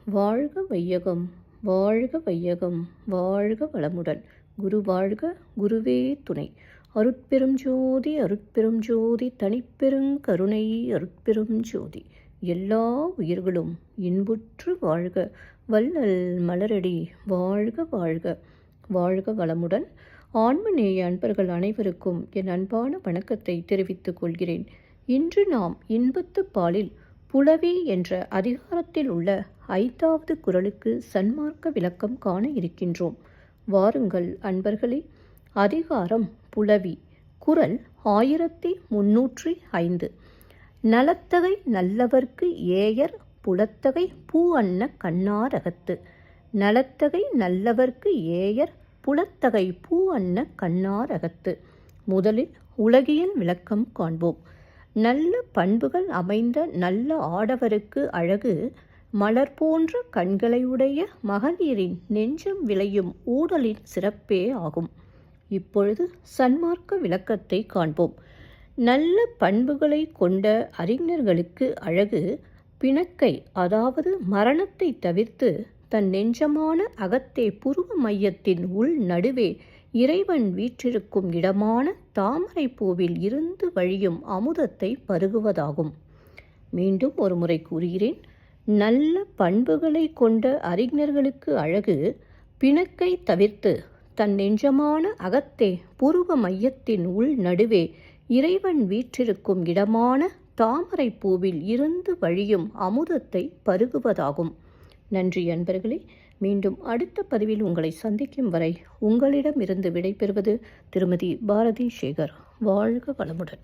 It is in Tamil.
வாழ்க வையகம், வாழ்க வையகம், வாழ்க வளமுடன். குரு வாழ்க, குருவே துணை. அருட்பெரும் ஜோதி, அருட்பெரும் ஜோதி, தனிப்பெருங் கருணை, அருட்பெரும் ஜோதி. எல்லா உயிர்களும் இன்புற்று வாழ்க, வள்ளல் மலரடி வாழ்க வாழ்க. வாழ்க வளமுடன். ஆன்மநேய அன்பர்கள் அனைவருக்கும் என் அன்பான வணக்கத்தை தெரிவித்துக் கொள்கிறேன். இன்று நாம் இன்பத்து பாலில் புலவி என்ற அதிகாரத்தில் உள்ள 5வது குறளுக்கு சன்மார்க்க விளக்கம் காண இருக்கின்றோம். வாருங்கள் அன்பர்களே. அதிகாரம் புலவி. குறள் 1305. நலத்தகை நல்லவர்க்கு ஏயர் புலத்தகை பூ அன்ன கண்ணாரகத்து. நலத்தகை நல்லவர்க்கு ஏயர் புலத்தகை பூ அன்ன கண்ணாரகத்து. முதலில் உலகியல் விளக்கம் காண்போம். நல்ல பண்புகள் அமைந்த நல்ல ஆடவருக்கு அழகு மலர் போன்ற கண்களையுடைய மகளிரின் நெஞ்சம் விளையும் ஊடலின் சிறப்பே ஆகும். இப்பொழுது சன்மார்க்க விளக்கத்தை காண்போம். நல்ல பண்புகளை கொண்ட அறிஞர்களுக்கு அழகு பிணக்கை, அதாவது மரணத்தை தவிர்த்து தன் நெஞ்சமான அகத்தே புருவ மையத்தின் உள் நடுவே இறைவன் வீற்றிருக்கும் இடமான தாமரை பூவில் இருந்து வழியும் அமுதத்தை பருகுவதாகும். மீண்டும் ஒரு முறை கூறுகிறேன். நல்ல பண்புகளை கொண்ட அறிஞர்களுக்கு அழகு பிணக்கை தவிர்த்து தன் நெஞ்சமான அகத்தே புருவ மையத்தின் உள் நடுவே இறைவன் வீற்றிருக்கும் இடமான தாமரை பூவில் இருந்து வழியும் அமுதத்தை பருகுவதாகும். நன்றி அன்பர்களே. மீண்டும் அடுத்த பதிவில் உங்களை சந்திக்கும் வரை உங்களிடமிருந்து விடைபெறுவது திருமதி பாரதி சேகர். வாழ்க வளமுடன்.